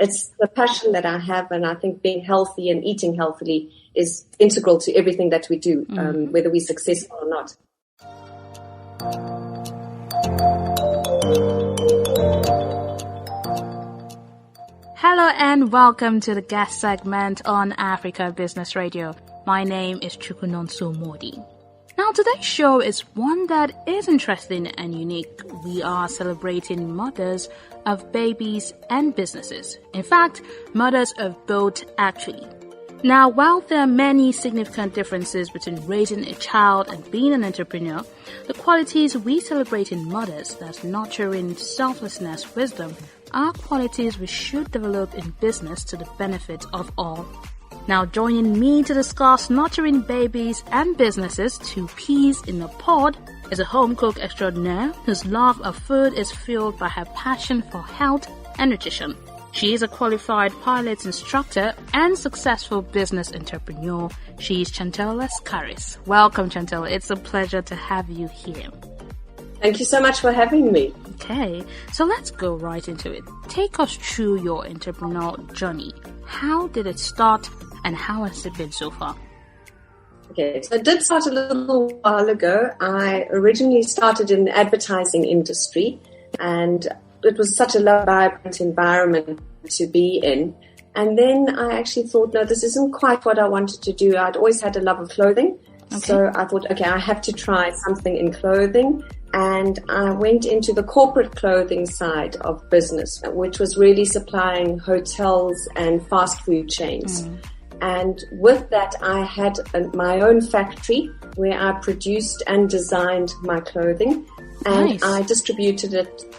it's the passion that I have, and I think being healthy and eating healthily is integral to everything that we do, whether we're successful or not. Hello and welcome to the guest segment on Africa Business Radio. My name is Chukunonso Modi. Now today's show is one that is interesting and unique. We are celebrating mothers of babies and businesses. In fact, mothers of both actually. Now, while there are many significant differences between raising a child and being an entrepreneur, the qualities we celebrate in mothers, that's nurturing, selflessness, wisdom, are qualities we should develop in business to the benefit of all. Now, joining me to discuss nurturing babies and businesses, two peas in a pod, is a home cook extraordinaire whose love of food is fueled by her passion for health and nutrition. She is a qualified Pilates instructor and successful business entrepreneur. She is Chantal Lascaris. Welcome, Chantal. It's a pleasure to have you here. Thank you so much for having me. Okay, so let's go right into it. Take us through your entrepreneurial journey. How did it start and how has it been so far? Okay, so it did start a little while ago. I originally started in the advertising industry, and it was such a vibrant environment to be in. And then I actually thought, no, this isn't quite what I wanted to do. I'd always had a love of clothing. Okay. So I thought, okay, I have to try something in clothing. And I went into the corporate clothing side of business, which was really supplying hotels and fast food chains. And with that, I had my own factory where I produced and designed my clothing. And nice. I distributed it,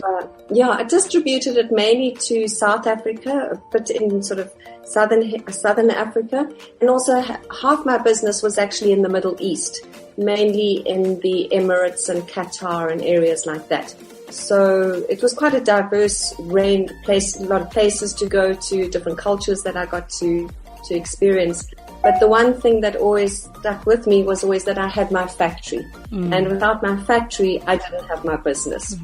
I distributed it mainly to South Africa, but in sort of Southern Africa. And also half my business was actually in the Middle East, mainly in the Emirates and Qatar and areas like that. So it was quite a diverse range, a lot of places to go to, different cultures that I got to experience. But the one thing that always stuck with me was always that I had my factory. And without my factory, I didn't have my business.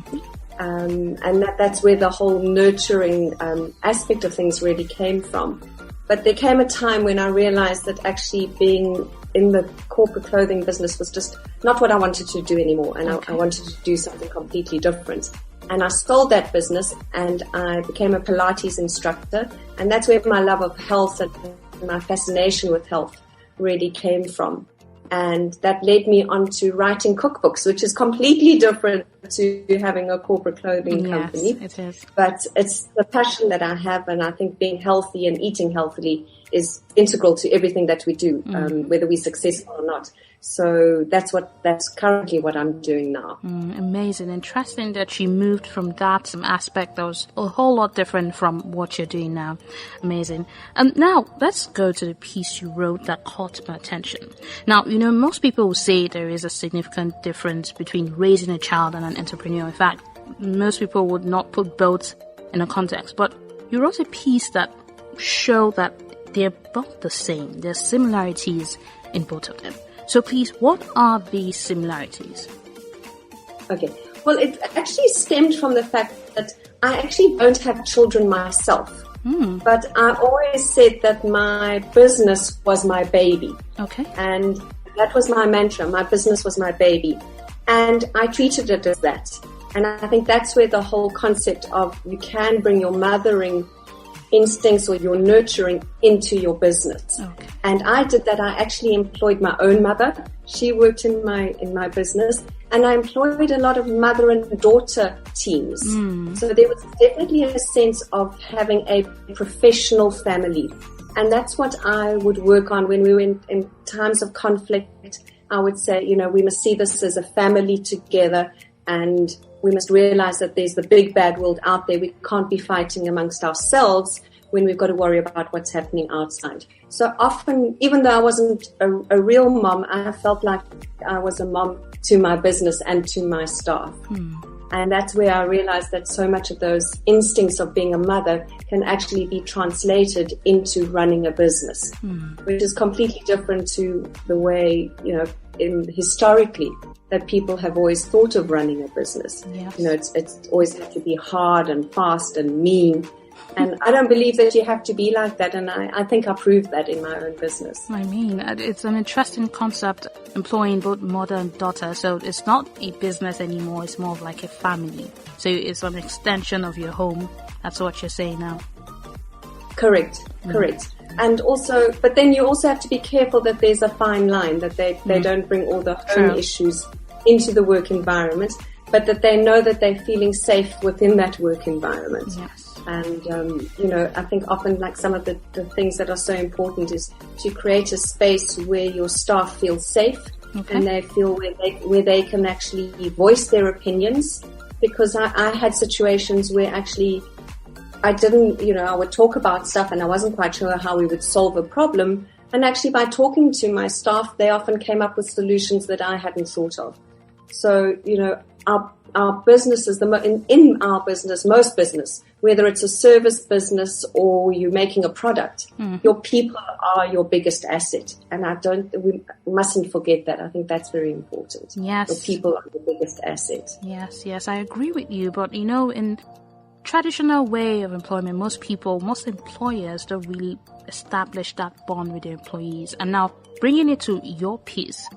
And that's where the whole nurturing aspect of things really came from. But there came a time when I realized that actually being in the corporate clothing business was just not what I wanted to do anymore. And I wanted to do something completely different. And I sold that business and I became a Pilates instructor. And that's where my love of health and my fascination with health really came from. And that led me on to writing cookbooks, which is completely different to having a corporate clothing company. Yes, it is. But it's the passion that I have, and I think being healthy and eating healthily is integral to everything that we do, whether we're successful or not. So that's currently what I'm doing now. Amazing. Interesting that you moved from that aspect that was a whole lot different from what you're doing now. Amazing. Now let's go to the piece you wrote that caught my attention. Now, most people will say there is a significant difference between raising a child and an entrepreneur. In fact, most people would not put both in a context, but you wrote a piece that showed that they're both the same. There's similarities in both of them. So please, what are these similarities? Okay. Well, it actually stemmed from the fact that I actually don't have children myself. But I always said that my business was my baby. Okay. And that was my mantra. My business was my baby. And I treated it as that. And I think that's where the whole concept of you can bring your mothering instincts or your nurturing into your business. Okay. And I did that. I actually employed my own mother. She worked in my business, and I employed a lot of mother and daughter teams. So there was definitely a sense of having a professional family. And that's what I would work on when we were in times of conflict. I would say, we must see this as a family together, and we must realize that there's the big bad world out there. We can't be fighting amongst ourselves when we've got to worry about what's happening outside. So often, even though I wasn't a real mom, I felt like I was a mom to my business and to my staff. And that's where I realized that so much of those instincts of being a mother can actually be translated into running a business, which is completely different to the way, historically that people have always thought of running a business. Yes. It's always had to be hard and fast and mean. And I don't believe that you have to be like that. And I think I proved that in my own business. I mean, it's an interesting concept, employing both mother and daughter. So it's not a business anymore. It's more of like a family. So it's an extension of your home. That's what you're saying now. Correct. And also, but then you also have to be careful that there's a fine line, that they don't bring all the home issues into the work environment, but that they know that they're feeling safe within that work environment. Yes. And, I think often like some of the things that are so important is to create a space where your staff feel safe and they feel where they can actually voice their opinions. Because I had situations where actually I didn't, I would talk about stuff and I wasn't quite sure how we would solve a problem. And actually by talking to my staff, they often came up with solutions that I hadn't thought of. So, our businesses, in our business, most business, whether it's a service business or you're making a product, your people are your biggest asset. And we mustn't forget that. I think that's very important. Yes. Your people are the biggest asset. Yes, I agree with you. But, in traditional way of employment, most employers don't really establish that bond with their employees. And now bringing it to your piece,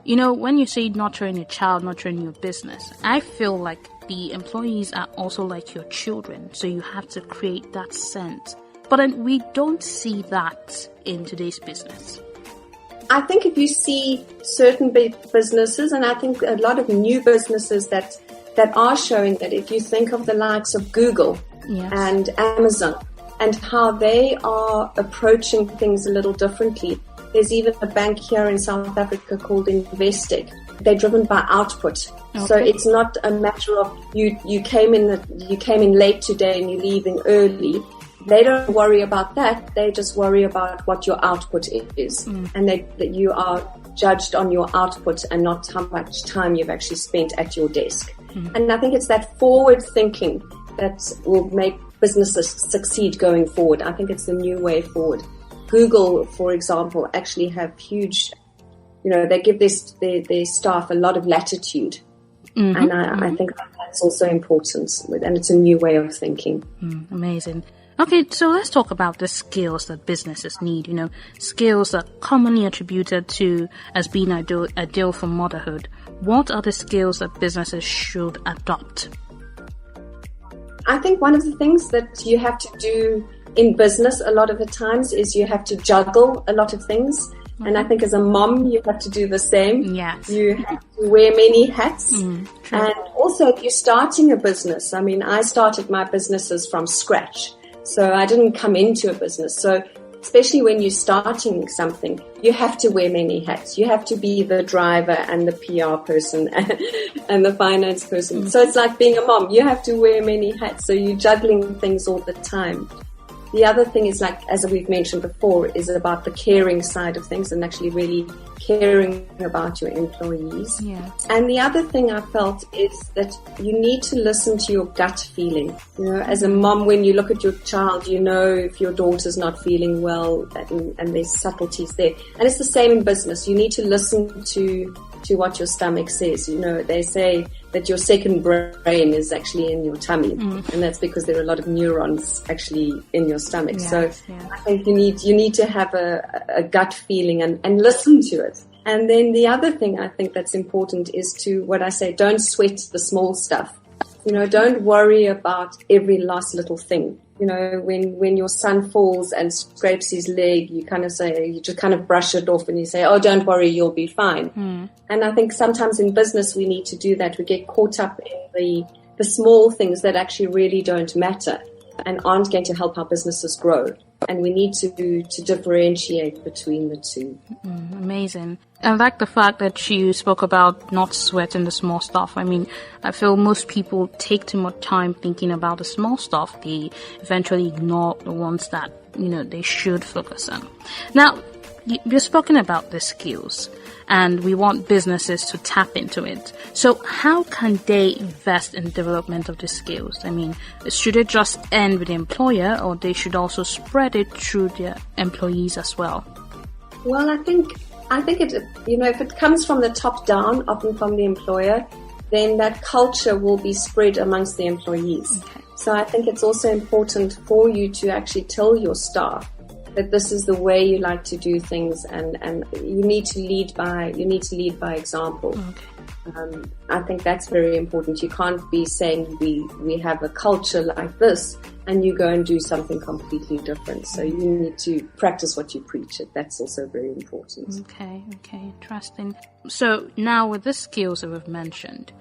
when you say nurturing a child, nurturing your business, I feel like the employees are also like your children. So you have to create that sense. But then we don't see that in today's business. I think if you see certain big businesses, and I think a lot of new businesses that are showing that, if you think of the likes of Google and Amazon and how they are approaching things a little differently. There's even a bank here in South Africa called Investec. They're driven by output. Okay. So it's not a matter of you came in late today and you're leaving early. They don't worry about that. They just worry about what your output is. And that you are judged on your output and not how much time you've actually spent at your desk. And I think it's that forward thinking that will make businesses succeed going forward. I think it's the new way forward. Google, for example, actually have huge, they give their staff a lot of latitude. And I think that's also important. And it's a new way of thinking. Amazing. Okay, so let's talk about the skills that businesses need, skills that are commonly attributed to as being ideal for motherhood. What are the skills that businesses should adopt? I think one of the things that you have to do in business a lot of the times is you have to juggle a lot of things. And I think as a mom, you have to do the same. Yes. You have to wear many hats. And also if you're starting a business, I started my businesses from scratch. So I didn't come into a business. So especially when you're starting something, you have to wear many hats. You have to be the driver and the PR person and the finance person. So it's like being a mom. You have to wear many hats. So you're juggling things all the time. The other thing is, like, as we've mentioned before, is about the caring side of things and actually really caring about your employees. Yeah. And the other thing I felt is that you need to listen to your gut feeling. As a mom, when you look at your child, if your daughter's not feeling well, and there's subtleties there. And it's the same in business. You need to listen to what your stomach says. They say that your second brain is actually in your tummy, and that's because there are a lot of neurons actually in your stomach. Yes, I think you need to have a gut feeling and listen to it. And then the other thing I think that's important is to, what I say, don't sweat the small stuff. Don't worry about every last little thing. When your son falls and scrapes his leg, you just kind of brush it off and you say, oh, don't worry, you'll be fine. And I think sometimes in business we need to do that. We get caught up in the small things that actually really don't matter and aren't going to help our businesses grow. And we need to differentiate between the two. Amazing. I like the fact that you spoke about not sweating the small stuff. I feel most people take too much time thinking about the small stuff. They eventually ignore the ones that, they should focus on. Now, you've spoken about the skills, and we want businesses to tap into it. So how can they invest in the development of the skills? Should it just end with the employer, or they should also spread it through their employees as well? Well, I think it, if it comes from the top down, often from the employer, then that culture will be spread amongst the employees. Okay. So I think it's also important for you to actually tell your staff that this is the way you like to do things, and you need to lead by example. Okay. I think that's very important. You can't be saying we have a culture like this and you go and do something completely different. So you need to practice what you preach. That's also very important. Okay, interesting. So now with the skills that we've mentioned,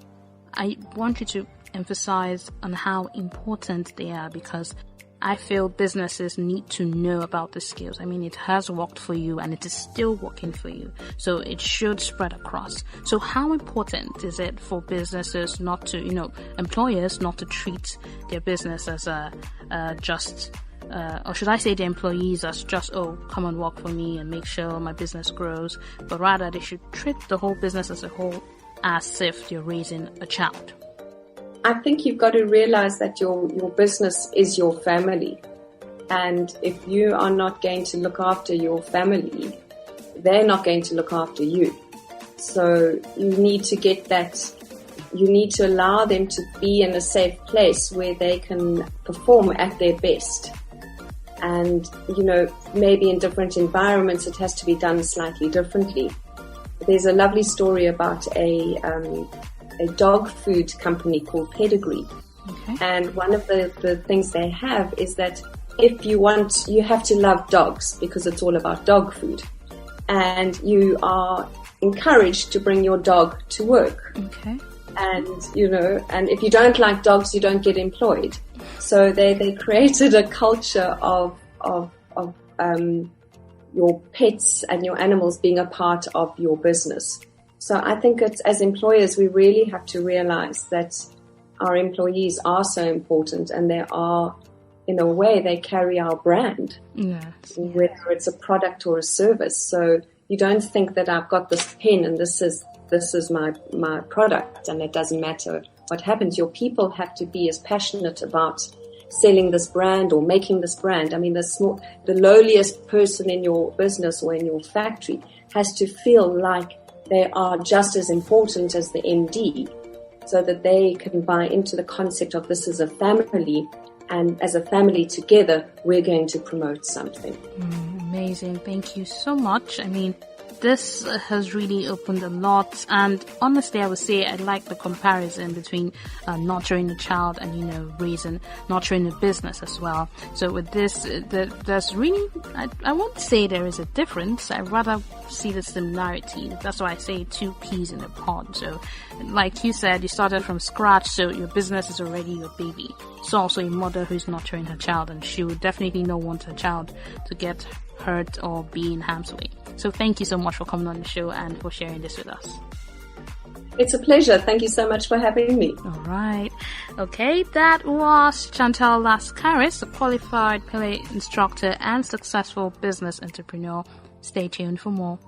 I want you to emphasize on how important they are, because I feel businesses need to know about the skills. I mean, it has worked for you and it is still working for you. So it should spread across. So how important is it for businesses not to, employers not to treat their business as or should I say the employees as just, come and work for me and make sure my business grows, but rather they should treat the whole business as a whole as if you're raising a child? I think you've got to realize that your business is your family. And if you are not going to look after your family, they're not going to look after you. So you need to get that, you need to allow them to be in a safe place where they can perform at their best. And, maybe in different environments it has to be done slightly differently. There's a lovely story about a dog food company called Pedigree. Okay. And one of the things they have is that if you have to love dogs because it's all about dog food. And you are encouraged to bring your dog to work. Okay. And, and if you don't like dogs, you don't get employed. So they created a culture of your pets and your animals being a part of your business. So I think as employers, we really have to realize that our employees are so important, and they are, in a way, they carry our brand, whether it's a product or a service. So you don't think that I've got this pen and this is my product and it doesn't matter what happens. Your people have to be as passionate about selling this brand or making this brand. I mean, the lowliest person in your business or in your factory has to feel like they are just as important as the MD, so that they can buy into the concept of this is a family, and as a family together, we're going to promote something. Amazing. Thank you so much. I mean, this has really opened a lot, and honestly I would say I like the comparison between nurturing a child and nurturing a business as well. So with this there's really I won't say there is a difference, I rather see the similarity. That's why I say two peas in a pod. So like you said, you started from scratch, so your business is already your baby. So also a mother who's nurturing her child, and she would definitely not want her child to get hurt or be in harm's way. So thank you so much for coming on the show and for sharing this with us. It's a pleasure. Thank you so much for having me. All right. Okay, that was Chantal Lascaris, a qualified Pilates instructor and successful business entrepreneur. Stay tuned for more.